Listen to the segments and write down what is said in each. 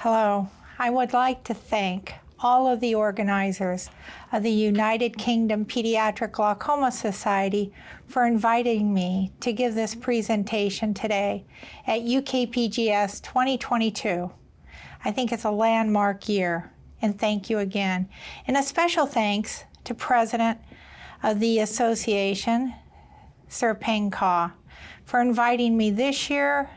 Hello. I would like to thank all of the organizers of the United Kingdom Pediatric Glaucoma Society for inviting me to give this presentation today at UKPGS 2022. I think it's a landmark year, and thank you again. And a special thanks to President of the Association, Sir Peng Ka, for inviting me this year,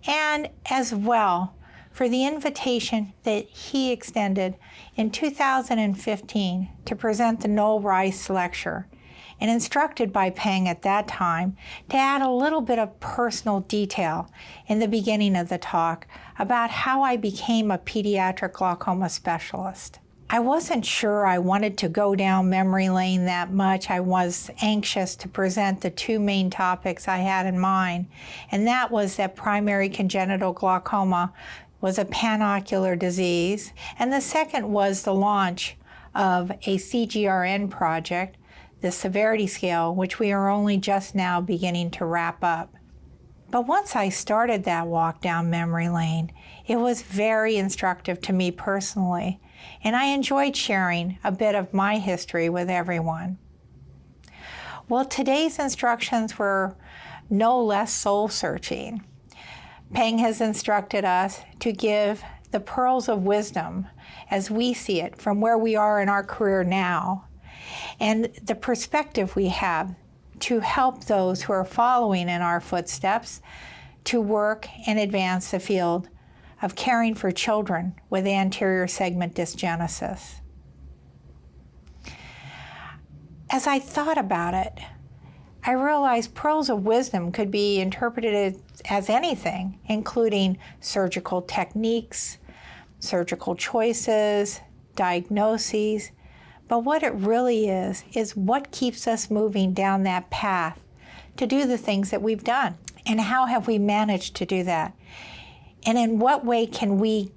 and as well for the invitation that he extended in 2015 to present the Noel Rice Lecture, and instructed by Peng at that time to add a little bit of personal detail in the beginning of the talk about how I became a pediatric glaucoma specialist. I wasn't sure I wanted to go down memory lane that much. I was anxious to present the two main topics I had in mind, and that was that primary congenital glaucoma was a panocular disease, and the second was the launch of a CGRN project, the severity scale, which we are only just now beginning to wrap up. But once I started that walk down memory lane, it was very instructive to me personally, and I enjoyed sharing a bit of my history with everyone. Well, today's instructions were no less soul-searching. Peng has instructed us to give the pearls of wisdom as we see it from where we are in our career now, and the perspective we have to help those who are following in our footsteps to work and advance the field of caring for children with anterior segment dysgenesis. As I thought about it, I realized pearls of wisdom could be interpreted as anything, including surgical techniques, surgical choices, diagnoses, but what it really is what keeps us moving down that path to do the things that we've done, and how have we managed to do that, and in what way can we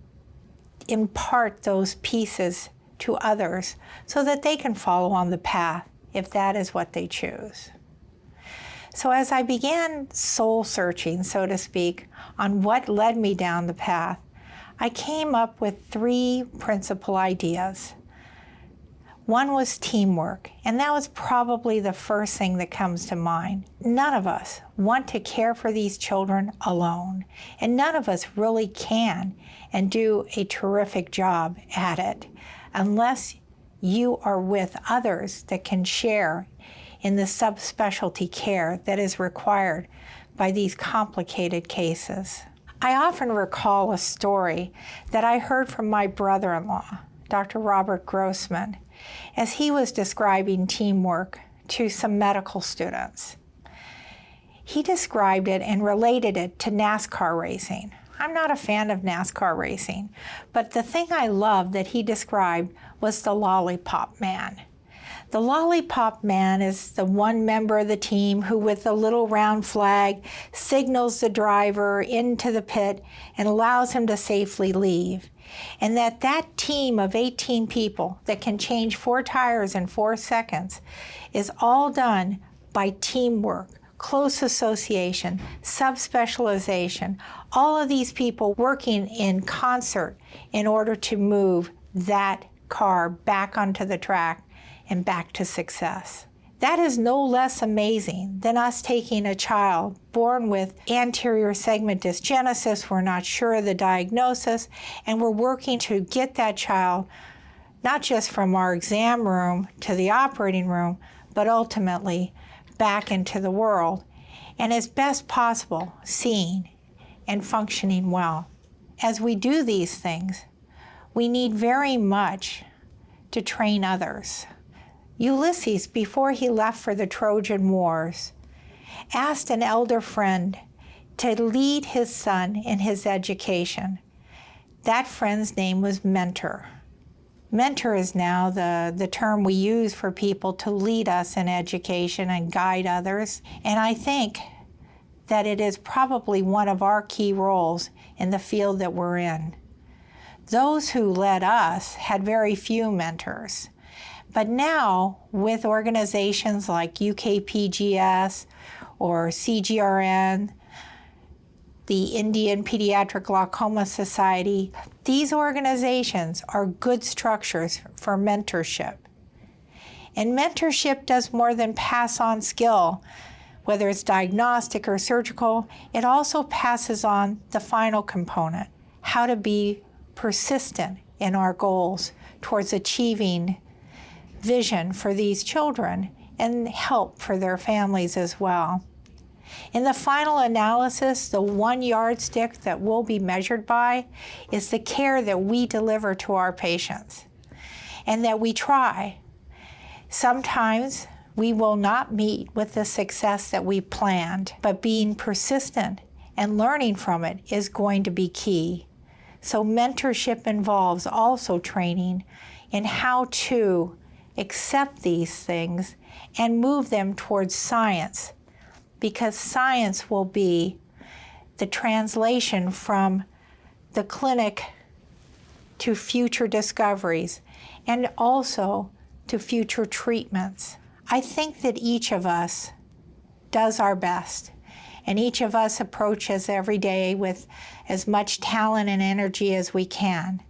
impart those pieces to others so that they can follow on the path if that is what they choose. So as I began soul searching, so to speak, on what led me down the path, I came up with three principal ideas. One was teamwork, and that was probably the first thing that comes to mind. None of us want to care for these children alone, and none of us really can and do a terrific job at it unless you are with others that can share in the subspecialty care that is required by these complicated cases. I often recall a story that I heard from my brother-in-law, Dr. Robert Grossman, as he was describing teamwork to some medical students. He described it and related it to NASCAR racing. I'm not a fan of NASCAR racing, but the thing I loved that he described was the lollipop man. The lollipop man is the one member of the team who, with a little round flag, signals the driver into the pit and allows him to safely leave. And that team of 18 people that can change 4 tires in 4 seconds is all done by teamwork, close association, subspecialization, all of these people working in concert in order to move that car back onto the track and back to success. That is no less amazing than us taking a child born with anterior segment dysgenesis. We're not sure of the diagnosis, and we're working to get that child not just from our exam room to the operating room, but ultimately back into the world, and as best possible, seeing and functioning well. As we do these things, we need very much to train others. Ulysses, before he left for the Trojan Wars, asked an elder friend to lead his son in his education. That friend's name was mentor. Mentor is now the term we use for people to lead us in education and guide others, and I think that it is probably one of our key roles in the field that we're in. Those who led us had very few mentors. But now, with organizations like UKPGS or CGRN, the Indian Pediatric Glaucoma Society. These organizations are good structures for mentorship. And mentorship does more than pass on skill, whether it's diagnostic or surgical. It also passes on the final component, how to be persistent in our goals towards achieving vision for these children and help for their families as well. In the final analysis, the one yardstick that we'll be measured by is the care that we deliver to our patients and that we try. Sometimes we will not meet with the success that we planned, but being persistent and learning from it is going to be key. So mentorship involves also training in how to accept these things and move them towards science, because science will be the translation from the clinic to future discoveries and also to future treatments. I think that each of us does our best, and each of us approaches every day with as much talent and energy as we can.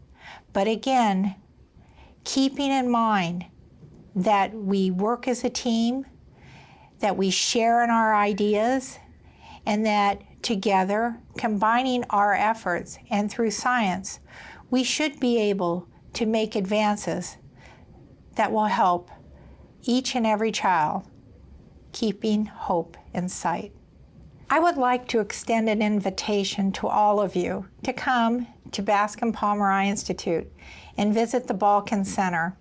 But again, keeping in mind that we work as a team, that we share in our ideas, and that together, combining our efforts and through science, we should be able to make advances that will help each and every child, keeping hope in sight. I would like to extend an invitation to all of you to come to Bascom Palmer Eye Institute and visit the Balkan Center.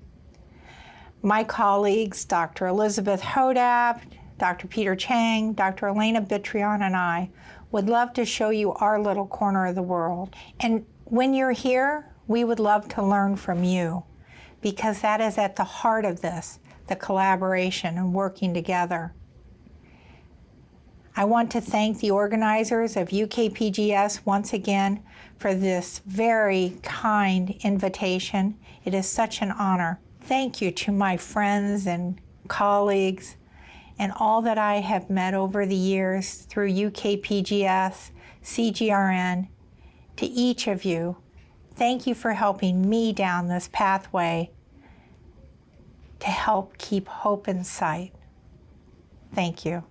My colleagues, Dr. Elizabeth Hodap, Dr. Peter Chang, Dr. Elena Bitrion, and I would love to show you our little corner of the world. And when you're here, we would love to learn from you, because that is at the heart of this, the collaboration and working together. I want to thank the organizers of UKPGS once again for this very kind invitation. It is such an honor. Thank you to my friends and colleagues and all that I have met over the years through UKPGS, CGRN. To each of you, thank you for helping me down this pathway to help keep hope in sight. Thank you.